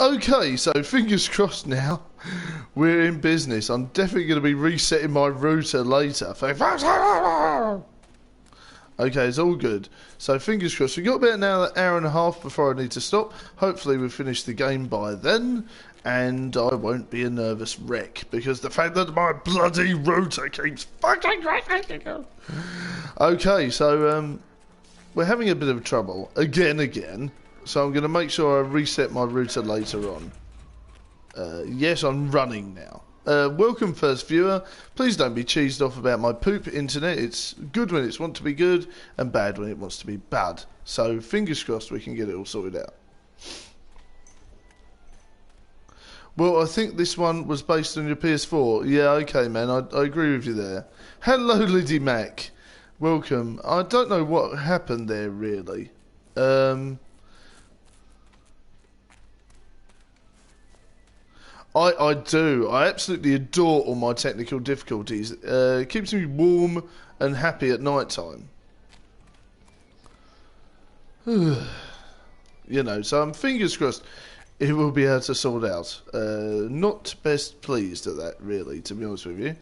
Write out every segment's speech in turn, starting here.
Okay, so fingers crossed now. We're in business. I'm definitely going to be resetting my router later. Okay, it's all good. So fingers crossed. We've got about an hour and a half before I need to stop. Hopefully we've finished the game by then. And I won't be a nervous wreck. Because the fact that my bloody router keeps fucking crashing. Okay, so we're having a bit of trouble. Again. So I'm going to make sure I reset my router later on. Yes, I'm running now. Welcome first viewer. Please don't be cheesed off about my poop internet. It's good when it's want to be good and bad when it wants to be bad. So fingers crossed we can get it all sorted out. Well, I think this one was based on your PS4. Yeah, okay man, I agree with you there. Hello Liddy Mac. Welcome. I don't know what happened there really. I do. I absolutely adore all my technical difficulties. It keeps me warm and happy at night time. You know, so I'm fingers crossed it will be able to sort out. Not best pleased at that, really, to be honest with you.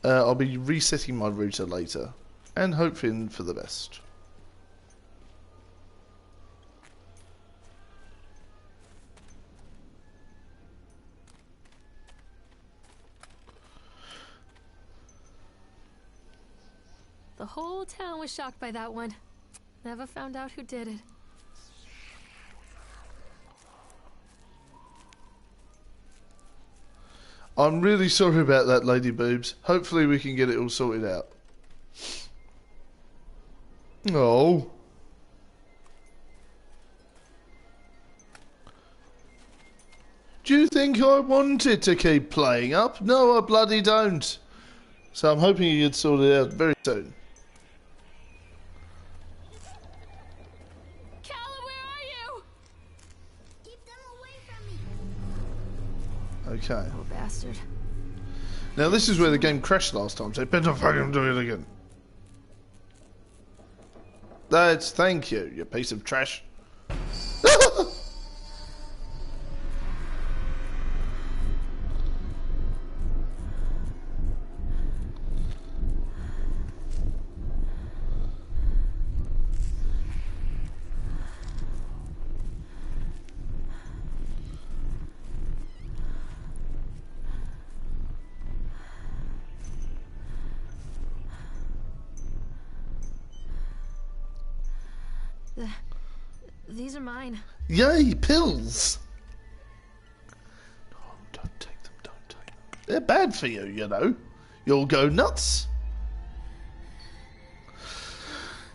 I'll be resetting my router later and hoping for the best. The whole town was shocked by that one. Never found out who did it. I'm really sorry about that, Lady Boobs. Hopefully we can get it all sorted out. Oh. Do you think I wanted to keep playing up? No, I bloody don't. So I'm hoping you get sorted out very soon. Okay. Oh, bastard. Now this is where the game crashed last time, so better fucking do it again. Thank you, you piece of trash. These are mine. Yay, pills! No, don't take them, don't take them. They're bad for you, you know. You'll go nuts.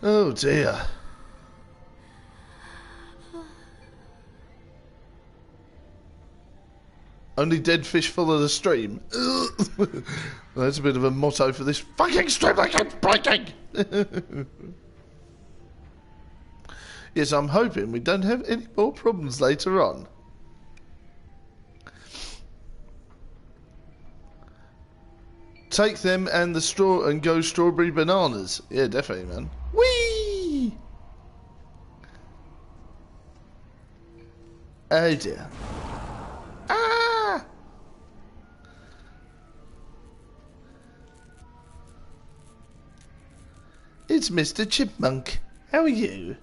Oh dear. Only dead fish follow the stream. Well, that's a bit of a motto for this fucking stream that keeps breaking. Yes, I'm hoping we don't have any more problems later on. Take them and the straw and go strawberry bananas. Yeah, definitely, man. Whee! Oh dear. Ah! It's Mr. Chipmunk. How are you?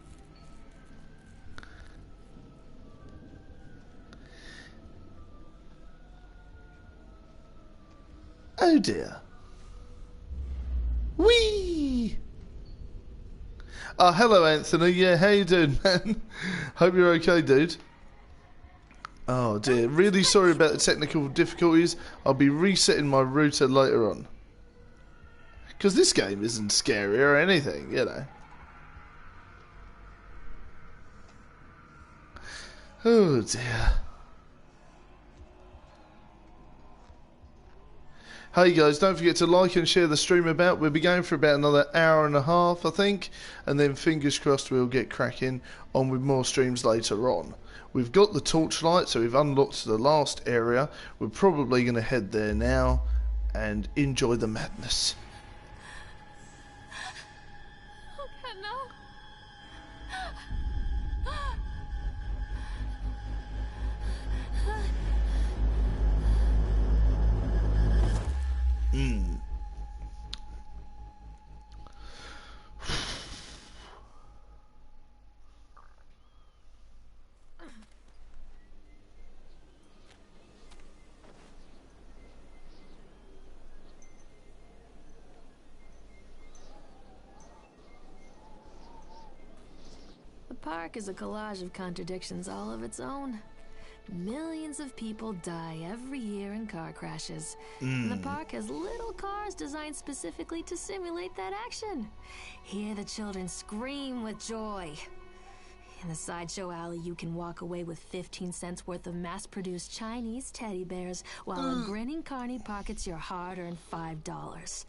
Oh dear. Whee! Oh, hello Anthony. Yeah, how you doing, man? Hope you're okay, dude. Oh dear. Really sorry about the technical difficulties. I'll be resetting my router later on. Because this game isn't scary or anything, you know. Oh dear. Hey guys, don't forget to like and share the stream about. We'll be going for about another hour and a half, I think. And then fingers crossed we'll get cracking on with more streams later on. We've got the torchlight, so we've unlocked the last area. We're probably going to head there now and enjoy the madness. Oh God, no. park is a collage of contradictions all of its own. Millions of people die every year in car crashes. And the park has little cars designed specifically to simulate that action. Hear the children scream with joy. In the sideshow alley, you can walk away with 15 cents worth of mass-produced Chinese teddy bears, while a grinning carny pockets your hard-earned $5.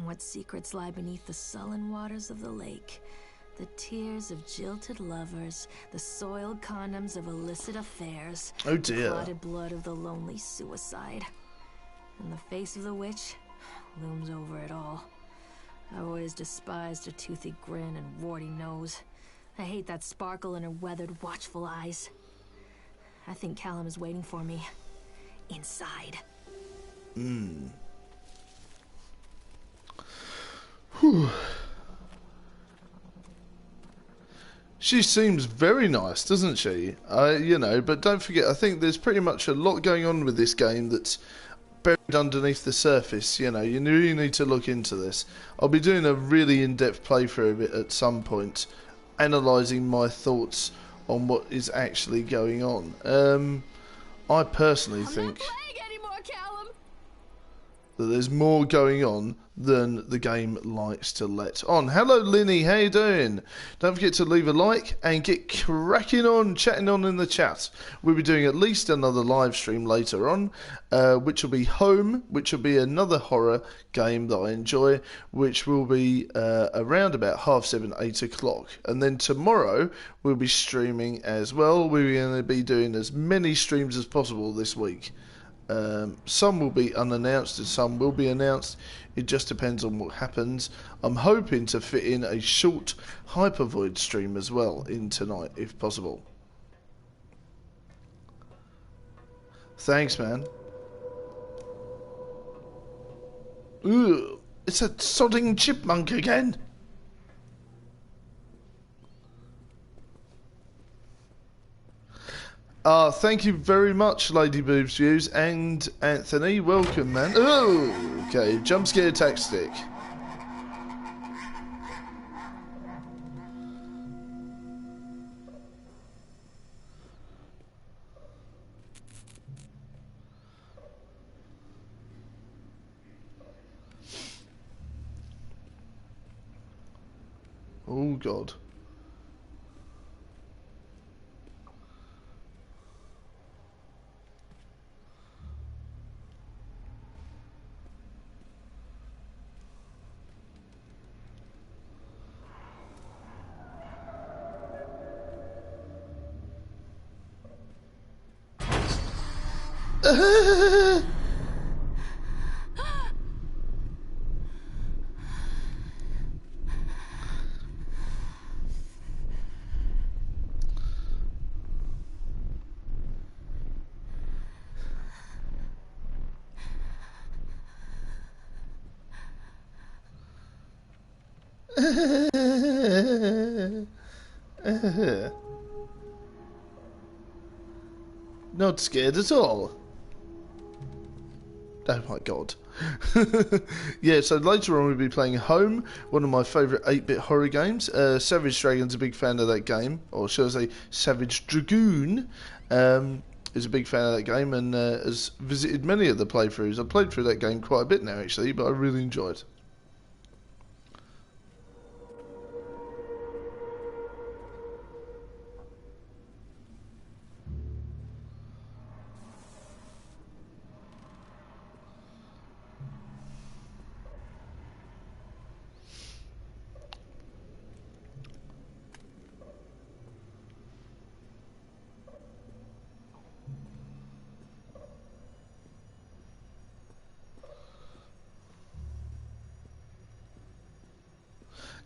What secrets lie beneath the sullen waters of the lake? The tears of jilted lovers, the soiled condoms of illicit affairs, oh dear, the clotted blood of the lonely suicide. And the face of the witch looms over it all. I've always despised her toothy grin and warty nose. I hate that sparkle in her weathered, watchful eyes. I think Callum is waiting for me. Inside. Whew. She seems very nice, doesn't she? You know, but don't forget, I think there's pretty much a lot going on with this game that's buried underneath the surface. You know, you really need to look into this. I'll be doing a really in-depth playthrough of it at some point, analysing my thoughts on what is actually going on. I personally think that there's more going on than the game likes to let on. Hello Linny, how you doing? Don't forget to leave a like and get cracking on, chatting on in the chat. We'll be doing at least another live stream later on, which will be Home, which will be another horror game that I enjoy, which will be around about 7:30, 8 o'clock. And then tomorrow we'll be streaming as well. We're going to be doing as many streams as possible this week. Some will be unannounced and some will be announced. It just depends on what happens. I'm hoping to fit in a short Hypervoid stream as well in tonight, if possible. Thanks, man. Ooh, it's a sodding chipmunk again. Thank you very much, Lady Boobs Views, and Anthony. Welcome, man. Oh, okay. Jump scare tactic. Oh, God. Not scared at all. Oh my god. Yeah, so later on we'll be playing Home, one of my favourite 8-bit horror games. Savage Dragon's a big fan of that game, or shall I say Savage Dragoon is a big fan of that game and has visited many of the playthroughs. I've played through that game quite a bit now actually, but I really enjoy it.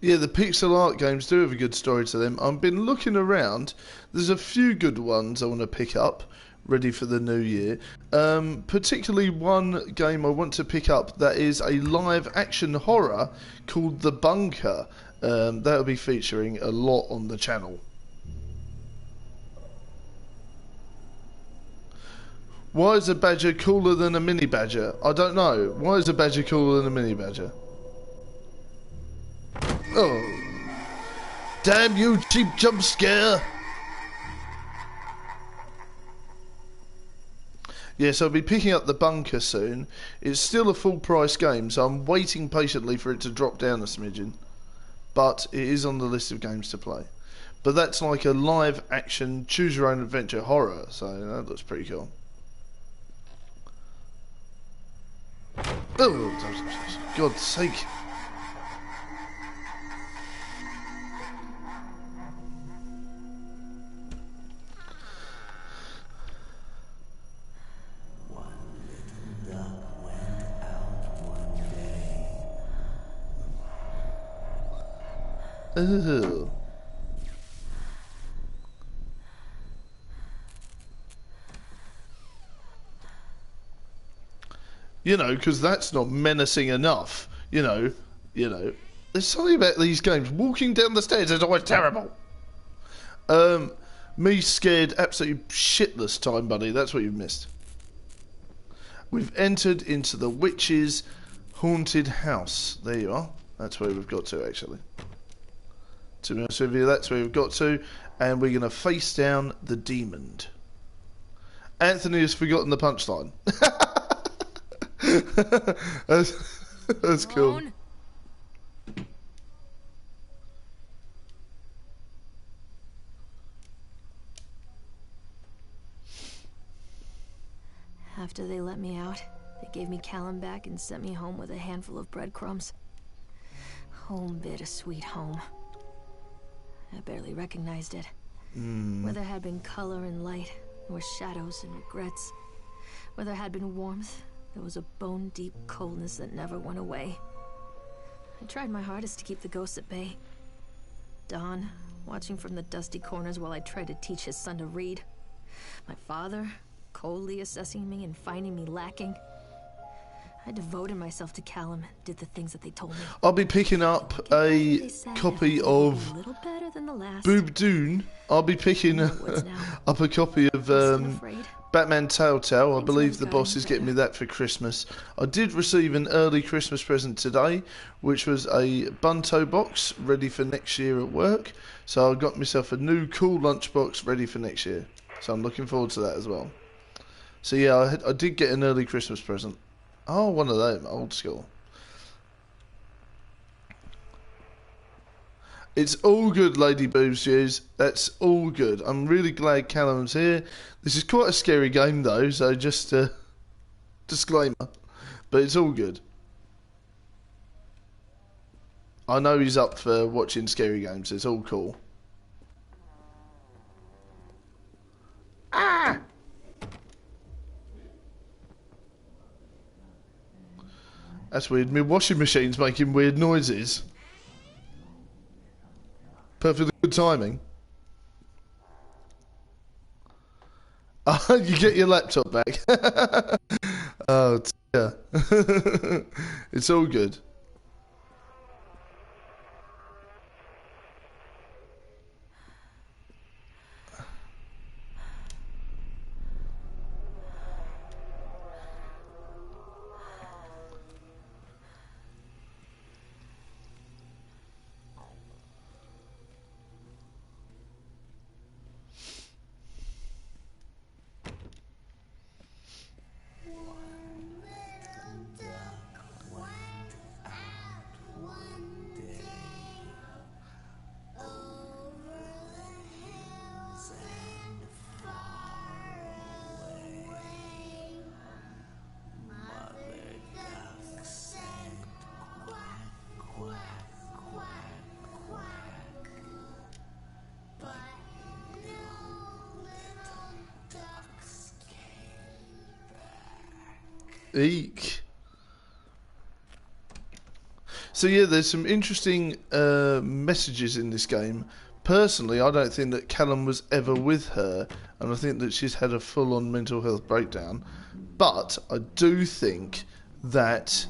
Yeah, the pixel art games do have a good story to them. I've been looking around. There's a few good ones I want to pick up, ready for the new year. Particularly one game I want to pick up that is a live action horror called The Bunker. That'll be featuring a lot on the channel. Why is a badger cooler than a mini badger? I don't know. Why is a badger cooler than a mini badger? Oh, Damn you, cheap jump scare! Yes, I'll be picking up the bunker soon. It's still a full price game, so I'm waiting patiently for it to drop down a smidgen. But it is on the list of games to play. But that's like a live action, choose your own adventure horror, so that looks pretty cool. Oh, God's sake. Ooh. You know, because that's not menacing enough. You know. There's something about these games. Walking down the stairs is always terrible. Me scared absolutely shitless time, buddy. That's what you've missed. We've entered into the witch's haunted house. There you are. That's where we've got to, actually. To be honest with you, that's where we've got to, and we're going to face down the demon. Anthony has forgotten the punchline. that's cool. After they let me out, they gave me Callum back and sent me home with a handful of breadcrumbs. Home, bittersweet home. I barely recognized it. Where there had been color and light, there were shadows and regrets. Where there had been warmth, there was a bone-deep coldness that never went away. I tried my hardest to keep the ghosts at bay. Don, watching from the dusty corners while I tried to teach his son to read. My father, coldly assessing me and finding me lacking. I devoted myself to Callum, did the things that they told me. I'll be picking up a copy of Boob Dune. I'll be picking up a copy of Batman Telltale. I believe the boss is getting me that for Christmas. I did receive an early Christmas present today, which was a Bunto box ready for next year at work. So I got myself a new cool lunchbox ready for next year. So I'm looking forward to that as well. So yeah, I did get an early Christmas present. Oh, one of them, old school. It's all good, Lady Boobs Jews. That's all good. I'm really glad Callum's here. This is quite a scary game, though, so just a disclaimer. But it's all good. I know he's up for watching scary games. It's all cool. Ah! That's weird. My washing machine's making weird noises. Perfectly good timing. You get your laptop back. Oh, dear. It's all good. Eek. So yeah, there's some interesting messages in this game. Personally, I don't think that Callum was ever with her, and I think that she's had a full-on mental health breakdown. But I do think that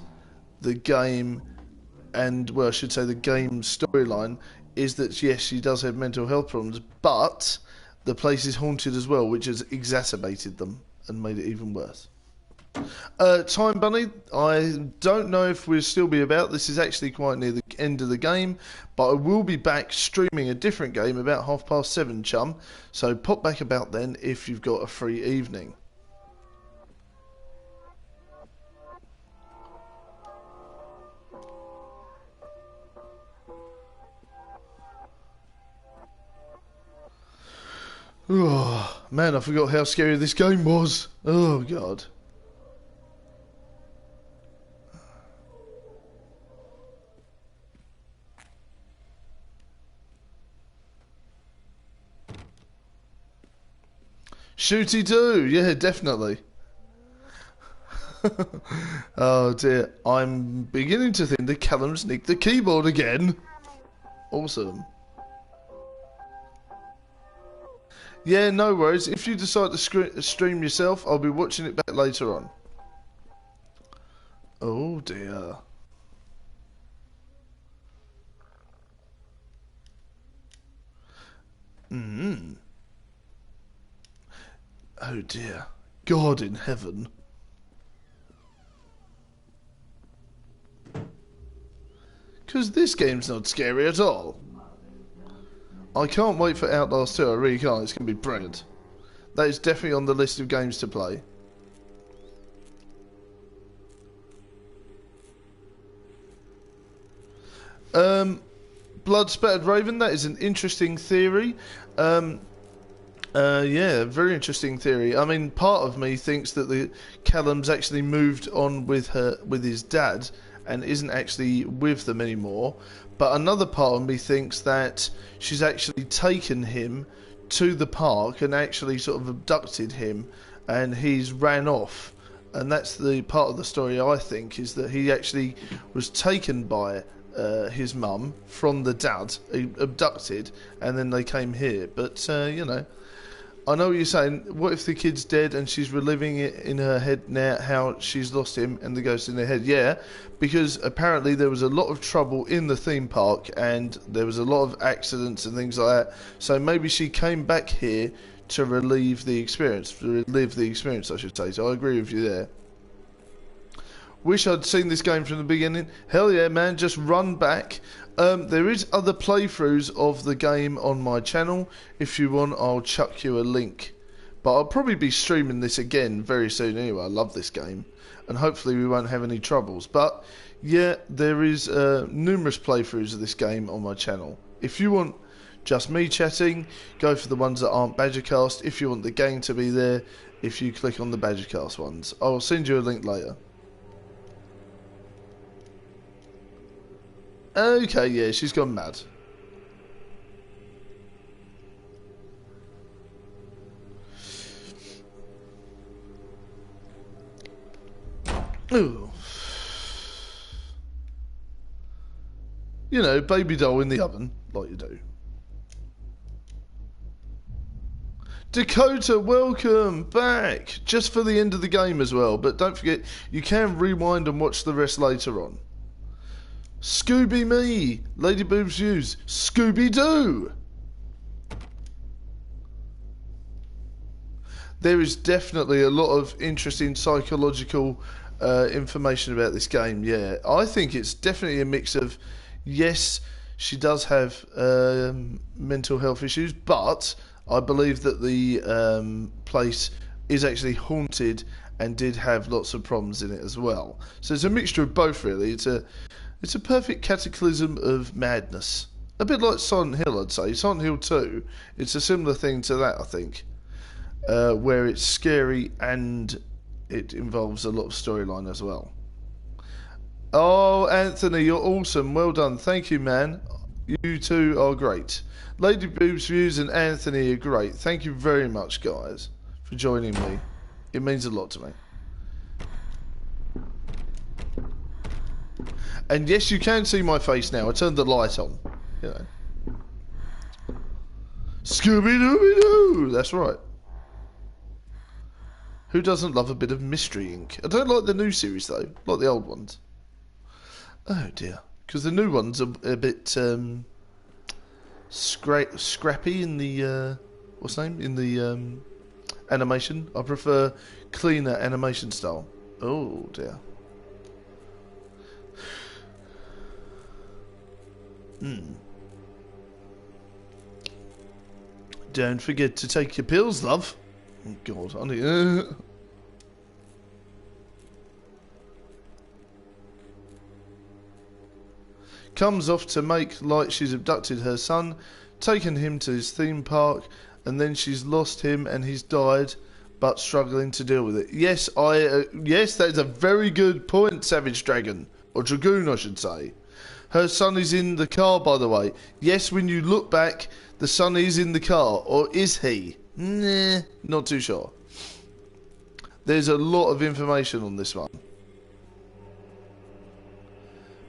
the game, and well, I should say the game storyline, is that yes, she does have mental health problems, but the place is haunted as well, which has exacerbated them and made it even worse. Time Bunny, I don't know if we'll still be about. This is actually quite near the end of the game, but I will be back streaming a different game about 7:30, chum. So pop back about then if you've got a free evening. Oh, man, I forgot how scary this game was. Oh, God. Shooty do, yeah, definitely. Oh dear, I'm beginning to think that Callum's nicked the keyboard again. Awesome. Yeah, no worries. If you decide to stream yourself, I'll be watching it back later on. Oh dear. Oh dear. God in heaven. Because this game's not scary at all. I can't wait for Outlast 2, I really can't. It's going to be brilliant. That is definitely on the list of games to play. Blood Spattered Raven, that is an interesting theory. Yeah, very interesting theory. I mean, part of me thinks that the Callum's actually moved on with his dad and isn't actually with them anymore. But another part of me thinks that she's actually taken him to the park and actually sort of abducted him, and he's ran off. And that's the part of the story I think, is that he actually was taken by his mum from the dad, abducted, and then they came here. But, you know, I know what you're saying. What if the kid's dead and she's reliving it in her head now, how she's lost him and the ghost in her head? Yeah, because apparently there was a lot of trouble in the theme park and there was a lot of accidents and things like that. So maybe she came back here to relive the experience, I should say. So I agree with you there. Wish I'd seen this game from the beginning. Hell yeah, man, just run back. There is other playthroughs of the game on my channel. If you want, I'll chuck you a link. But I'll probably be streaming this again very soon anyway. I love this game. And hopefully we won't have any troubles. But, yeah, there is numerous playthroughs of this game on my channel. If you want just me chatting, go for the ones that aren't Badgercast. If you want the gang to be there, if you click on the Badgercast ones. I'll send you a link later. Okay, yeah, she's gone mad. Ooh. You know, baby doll in the oven, like you do. Dakota, welcome back! Just for the end of the game as well, but don't forget, you can rewind and watch the rest later on. Scooby Me, Lady Boobs Views, Scooby Doo. There is definitely a lot of interesting psychological information about this game. Yeah, I think it's definitely a mix of, yes, she does have mental health issues, but I believe that the place is actually haunted and did have lots of problems in it as well. So it's a mixture of both, really. It's a perfect cataclysm of madness. A bit like Silent Hill, I'd say. Silent Hill 2, it's a similar thing to that, I think. Where it's scary and it involves a lot of storyline as well. Oh, Anthony, you're awesome. Well done. Thank you, man. You two are great. Lady Boobs Views and Anthony are great. Thank you very much, guys, for joining me. It means a lot to me. And yes, you can see my face now. I turned the light on. You know. Scooby-Dooby-Doo! That's right. Who doesn't love a bit of Mystery Inc? I don't like the new series, though. Like the old ones. Oh, dear. Because the new ones are a bit scrappy in the... what's the name? In the animation. I prefer cleaner animation style. Oh dear. Don't forget to take your pills, love. Oh God, I need... Comes off to make like she's abducted her son, taken him to his theme park, and then she's lost him and he's died, but struggling to deal with it. Yes, yes, that is a very good point, Savage Dragon. Or Dragoon, I should say. Her son is in the car, by the way. Yes, when you look back, the son is in the car. Or is he? Nah, not too sure. There's a lot of information on this one.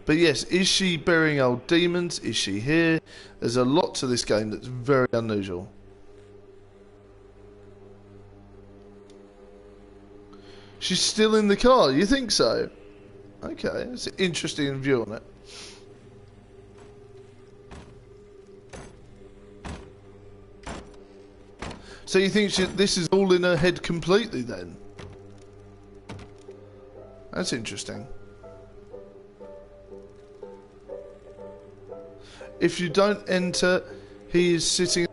But yes, is she burying old demons? Is she here? There's a lot to this game that's very unusual. She's still in the car, you think so? Okay, that's an interesting view on it. So you think this is all in her head completely then? That's interesting. If you don't enter, he is sitting...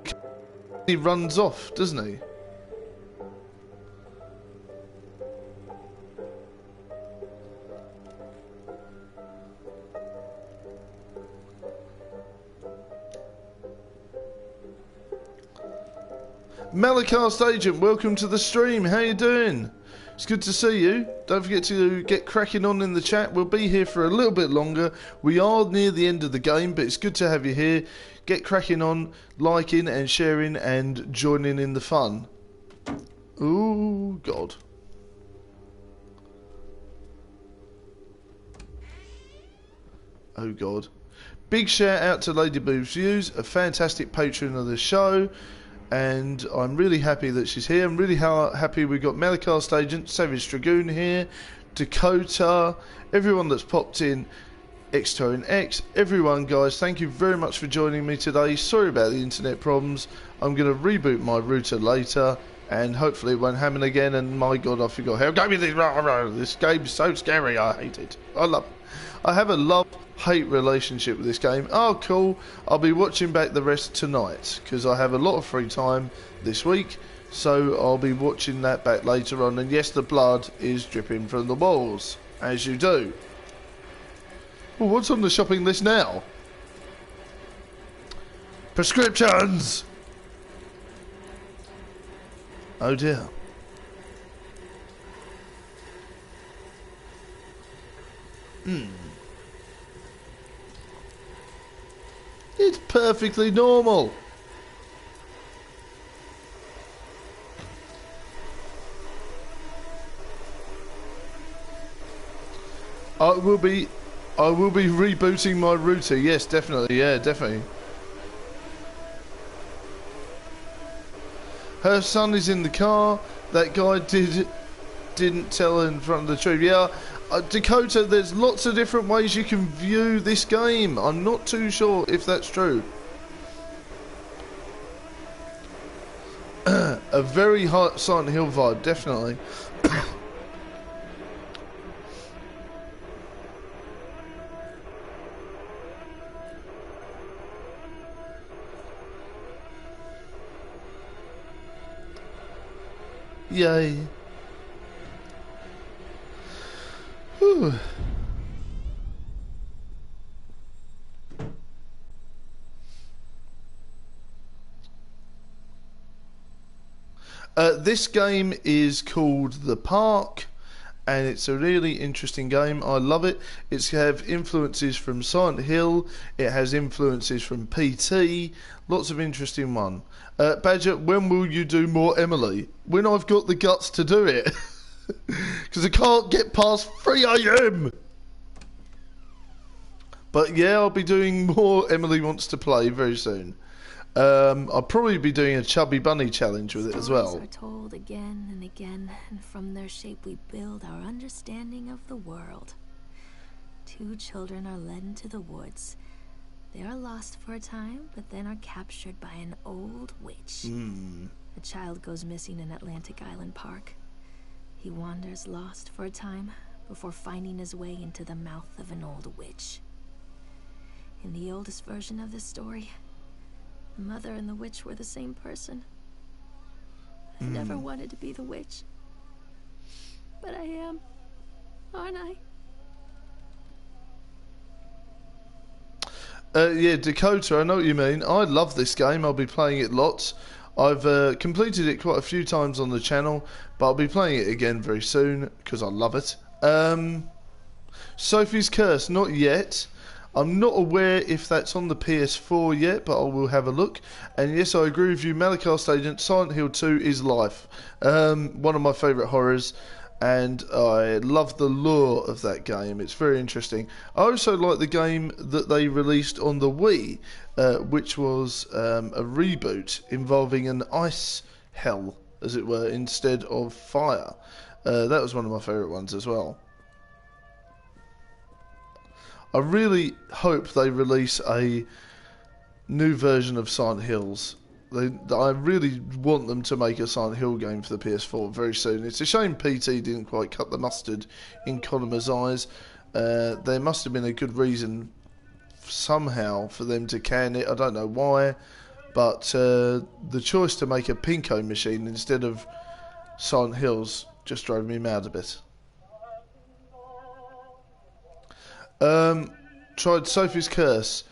He runs off, doesn't he? Malacast Agent, welcome to the stream. How you doing? It's good to see you. Don't forget to get cracking on in the chat. We'll be here for a little bit longer. We are near the end of the game, but it's good to have you here. Get cracking on, liking and sharing and joining in the fun. Ooh, God. Oh, God. Big shout out to Lady Boobs Views, a fantastic patron of the show. And I'm really happy that she's here. I'm really happy we've got Malacast Agent, Savage Dragoon here, Dakota, everyone that's popped in, Xtone X, everyone, guys, thank you very much for joining me today. Sorry about the internet problems. I'm going to reboot my router later, and hopefully it won't happen again. And my God, I forgot how this game is so scary. I hate it. I have a love-hate relationship with this game. Oh, cool. I'll be watching back the rest tonight because I have a lot of free time this week. So I'll be watching that back later on. And yes, the blood is dripping from the walls, as you do. Well, what's on the shopping list now? Prescriptions! Oh dear. It's perfectly normal. I will be rebooting my router. Yes, definitely. Yeah, definitely. Her son is in the car. That guy didn't tell in front of the truth. Yeah, Dakota, there's lots of different ways you can view this game. I'm not too sure if that's true. A very hot Silent Hill vibe, definitely. Yay. Whew. This game is called The Park, and it's a really interesting game. I love it. It's have influences from Silent Hill. It has influences from PT. Lots of interesting one. Badger, when will you do more Emily? When I've got the guts to do it. Because I can't get past 3 AM. But yeah, I'll be doing more Emily Wants to Play very soon. I'll probably be doing a Chubby Bunny challenge with it as well. Stories are told again and again, and from their shape we build our understanding of the world. 2 children are led into the woods. They are lost for a time, but then are captured by an old witch. A child goes missing in Atlantic Island Park. He wanders lost for a time before finding his way into the mouth of an old witch. In the oldest version of this story, the mother and the witch were the same person. I never wanted to be the witch, but I am, aren't I? Yeah, Dakota, I know what you mean. I love this game. I'll be playing it lots. I've completed it quite a few times on the channel, but I'll be playing it again very soon because I love it. Sophie's Curse, not yet. I'm not aware if that's on the PS4 yet, but I will have a look. And yes, I agree with you, Malachite Agent, Silent Hill 2 is life. One of my favourite horrors, and I love the lore of that game. It's very interesting. I also like the game that they released on the Wii, which was a reboot involving an ice hell, as it were, instead of fire. That was one of my favourite ones as well. I really hope they release a new version of Silent Hills. I really want them to make a Silent Hill game for the PS4 very soon. It's a shame PT didn't quite cut the mustard in Conimer's eyes. There must have been a good reason somehow for them to can it. I don't know why, but the choice to make a Pinko machine instead of Silent Hills just drove me mad a bit. Tried Sophie's Curse.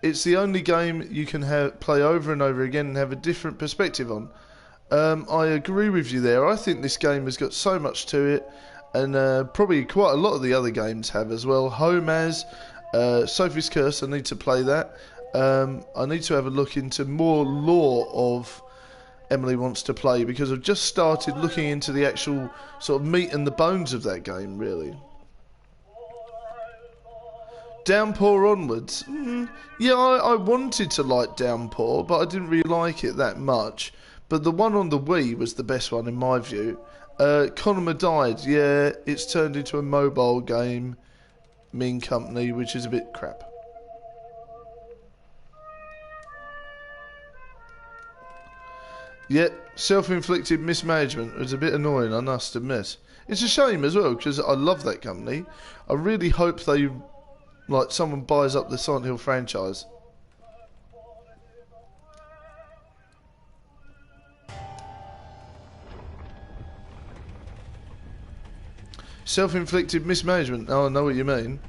It's the only game you can play over and over again and have a different perspective on. I agree with you there. I think this game has got so much to it, and probably quite a lot of the other games have as well. Home has Sophie's Curse. I need to play that. I need to have a look into more lore of Emily Wants to Play, because I've just started looking into the actual sort of meat and the bones of that game, really. Downpour onwards. Yeah, I wanted to like Downpour, but I didn't really like it that much. But the one on the Wii was the best one in my view. Conimer Died. Yeah, it's turned into a mobile game. Mean Company, which is a bit crap. Yeah, self-inflicted mismanagement was a bit annoying, I must admit. It's a shame as well, because I love that company. I really hope they... like someone buys up the Silent Hill franchise. Self-inflicted mismanagement. Oh, I know what you mean.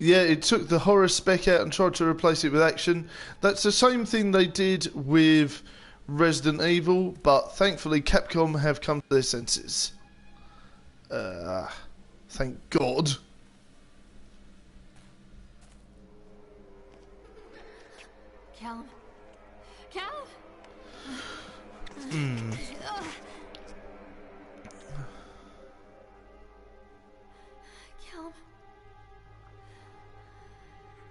Yeah, it took the horror spec out and tried to replace it with action. That's the same thing they did with Resident Evil, but thankfully Capcom have come to their senses. Thank God. Callum? Callum? Callum?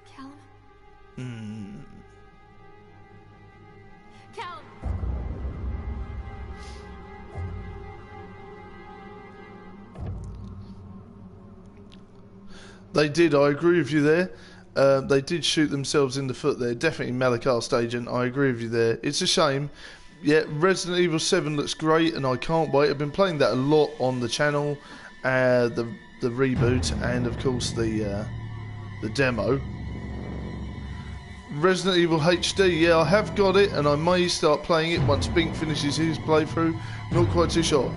Callum? Callum? They did, I agree with you there. They did shoot themselves in the foot there. Definitely Malachite Agent, I agree with you there. It's a shame. Yeah, Resident Evil 7 looks great and I can't wait. I've been playing that a lot on the channel. The reboot and of course the demo. Resident Evil HD, yeah, I have got it and I may start playing it once Bink finishes his playthrough. Not quite too sure.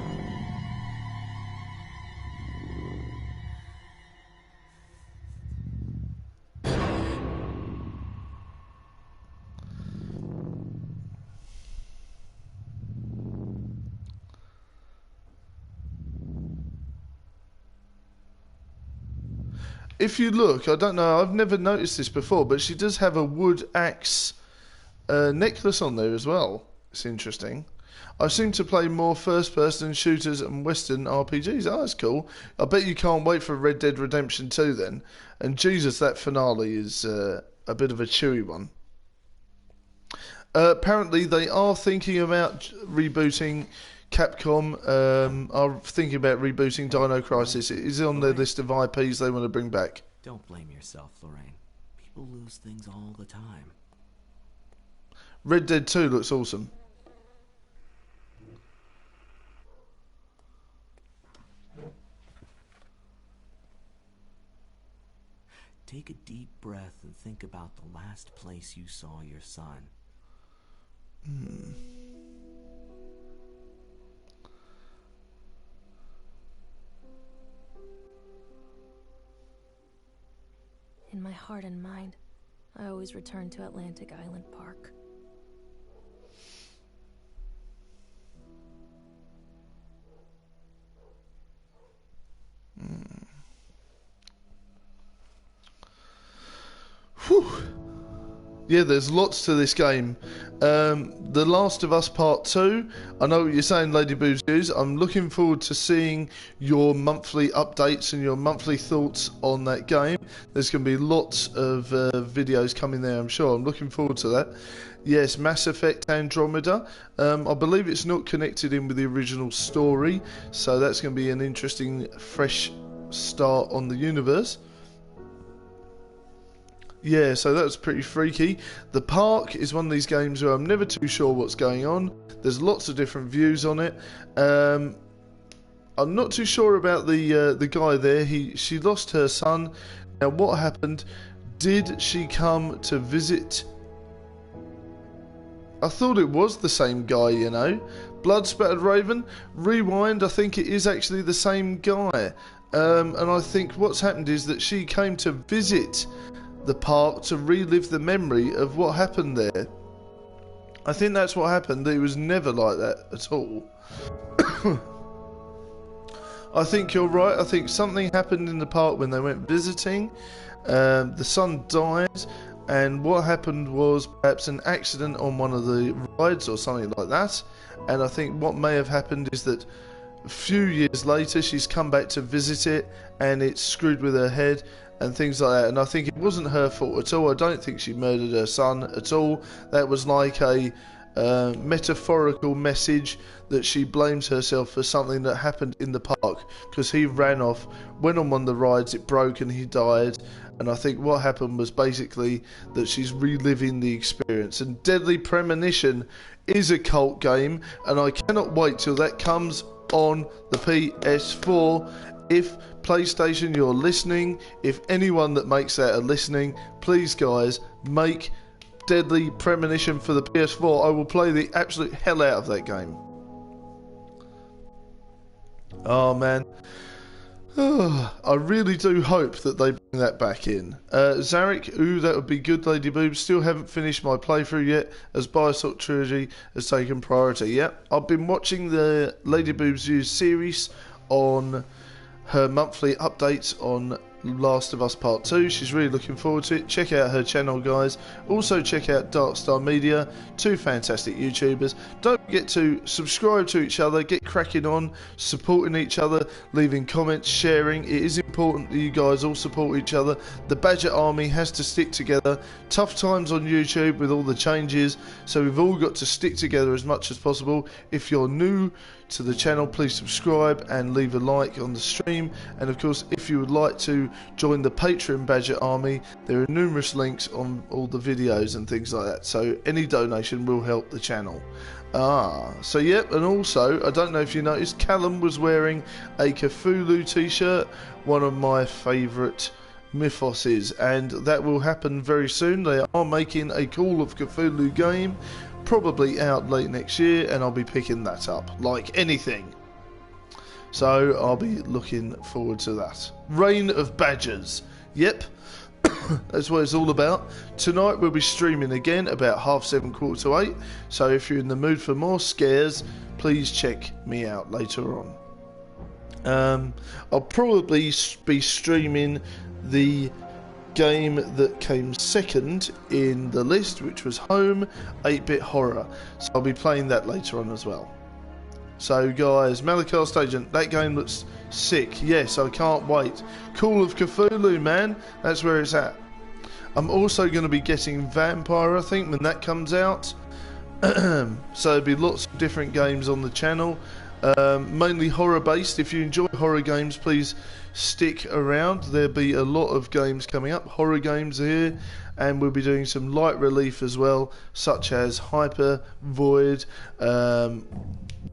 If you look, I don't know, I've never noticed this before, but she does have a wood axe necklace on there as well. It's interesting. I seem to play more first-person shooters and Western RPGs. Oh, that's cool. I bet you can't wait for Red Dead Redemption 2 then. And Jesus, that finale is a bit of a chewy one. Apparently, they are thinking about rebooting. Capcom are thinking about rebooting Dino Crisis. It is on their list of IPs they want to bring back. Don't blame yourself, Lorraine. People lose things all the time. Red Dead 2 looks awesome. Take a deep breath and think about the last place you saw your son. In my heart and mind, I always return to Atlantic Island Park. Whew. Yeah, there's lots to this game. The Last of Us Part 2, I know what you're saying, Lady Boobs News. I'm looking forward to seeing your monthly updates and your monthly thoughts on that game. There's going to be lots of videos coming there, I'm sure. I'm looking forward to that. Yes, Mass Effect Andromeda. I believe it's not connected in with the original story, so that's going to be an interesting, fresh start on the universe. Yeah, so that was pretty freaky. The Park is one of these games where I'm never too sure what's going on. There's lots of different views on it. I'm not too sure about the guy there. She lost her son. Now, what happened? Did she come to visit? I thought it was the same guy, you know. Blood Spattered Raven. Rewind, I think it is actually the same guy. And I think what's happened is that she came to visit the park to relive the memory of what happened there. I think that's what happened. It was never like that at all. I think you're right. I think something happened in the park when they went visiting. The son died, and what happened was perhaps an accident on one of the rides or something like that. And I think what may have happened is that a few years later she's come back to visit it, and it's screwed with her head and things like that. And I think it wasn't her fault at all. I don't think she murdered her son at all. That was like a metaphorical message that she blames herself for something that happened in the park, because he ran off, went on one of the rides, it broke and he died. And I think what happened was basically that she's reliving the experience. And Deadly Premonition is a cult game, and I cannot wait till that comes on the PS4. If PlayStation, you're listening, if anyone that makes that are listening, please guys, make Deadly Premonition for the PS4. I will play the absolute hell out of that game. Oh man, I really do hope that they bring that back in. Zarek, ooh, that would be good, Lady Boobs. Still haven't finished my playthrough yet, as Bioshock Trilogy has taken priority. Yep, I've been watching the Lady Boobs Views series on her monthly updates on Last of Us Part 2. She's really looking forward to it. Check out her channel, guys. Also check out Darkstar Media, two fantastic YouTubers. Don't forget to subscribe to each other, get cracking on, supporting each other, leaving comments, sharing. It is important that you guys all support each other. The Badger Army has to stick together. Tough times on YouTube with all the changes, so we've all got to stick together as much as possible. If you're new to the channel, please subscribe and leave a like on the stream. And of course, if you would like to join the Patreon Badger Army, there are numerous links on all the videos and things like that, so any donation will help the channel. So yep, and also, I don't know if you noticed, Callum was wearing a Cthulhu t-shirt, one of my favourite mythoses, and that will happen very soon. They are making a Call of Cthulhu game, probably out late next year, and I'll be picking that up like anything. So I'll be looking forward to that. Reign of Badgers. Yep, that's what it's all about. Tonight we'll be streaming again about 7:30, 7:45. So if you're in the mood for more scares, please check me out later on. I'll probably be streaming the game that came second in the list, which was Home 8-Bit Horror. So I'll be playing that later on as well. So guys, Malachast Agent, that game looks sick. Yes, I can't wait. Call of Cthulhu, man, that's where it's at. I'm also going to be getting Vampire, I think, when that comes out. So there'll be lots of different games on the channel. mainly horror based. If you enjoy horror games, please stick around. There'll be a lot of games coming up, horror games here, and we'll be doing some light relief as well, such as Hyper, Void,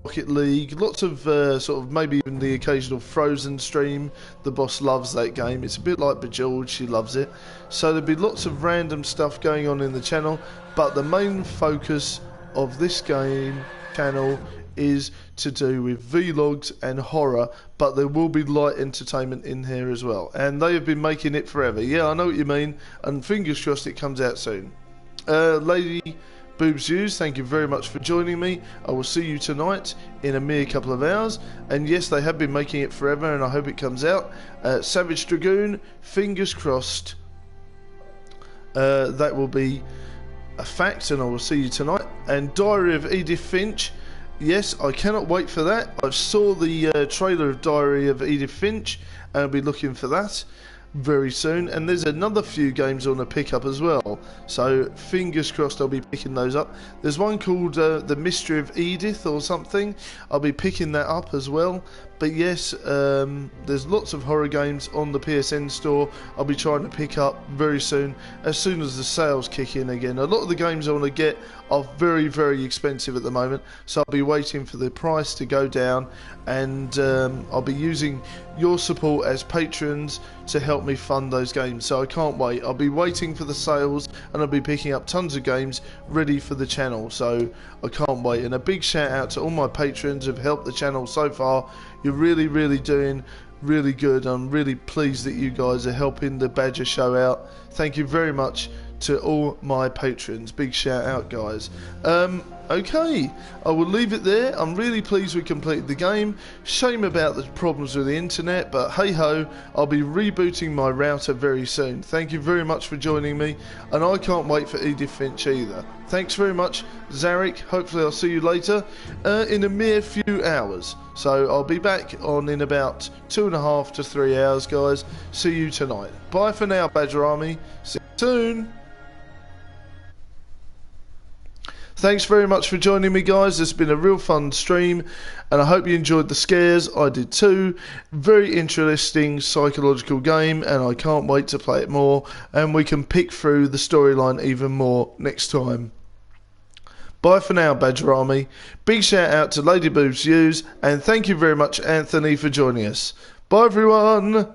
Rocket League, lots of sort of maybe even the occasional Frozen stream. The boss loves that game. It's a bit like Bejeweled, she loves it. So there'll be lots of random stuff going on in the channel, but the main focus of this game channel is to do with vlogs and horror, but there will be light entertainment in here as well, and they have been making it forever. Yeah, I know what you mean, and fingers crossed it comes out soon. Lady Boobs Hughes, thank you very much for joining me. I will see you tonight in a mere couple of hours, and yes, they have been making it forever, and I hope it comes out. Savage Dragoon, fingers crossed that will be a fact, and I will see you tonight. And Diary of Edith Finch, yes, I cannot wait for that. I saw the trailer of Diary of Edith Finch, and I'll be looking for that very soon. And there's another few games on the pickup as well, so fingers crossed I'll be picking those up. There's one called The Mystery of Edith or something. I'll be picking that up as well. But yes, there's lots of horror games on the PSN store I'll be trying to pick up very soon as the sales kick in again. A lot of the games I want to get are very, very expensive at the moment, so I'll be waiting for the price to go down, and I'll be using your support as patrons to help me fund those games, so I can't wait. I'll be waiting for the sales, and I'll be picking up tons of games ready for the channel, so I can't wait. And a big shout out to all my patrons who have helped the channel so far. You're really, really doing really good. I'm really pleased that you guys are helping the Badger show out. Thank you very much to all my patrons. Big shout out, guys. Okay, I will leave it there. I'm really pleased we completed the game. Shame about the problems with the internet, but hey ho, I'll be rebooting my router very soon. Thank you very much for joining me, and I can't wait for Edith Finch either. Thanks very much, Zarek. Hopefully I'll see you later in a mere few hours. So I'll be back on in about 2.5 to 3 hours, guys. See you tonight. Bye for now, Badger Army. See you soon. Thanks very much for joining me, guys. It's been a real fun stream, and I hope you enjoyed the scares. I did too. Very interesting psychological game, and I can't wait to play it more, and we can pick through the storyline even more next time. Bye for now, Badger Army. Big shout out to Lady Boobs Hughes, and thank you very much, Anthony, for joining us. Bye, everyone.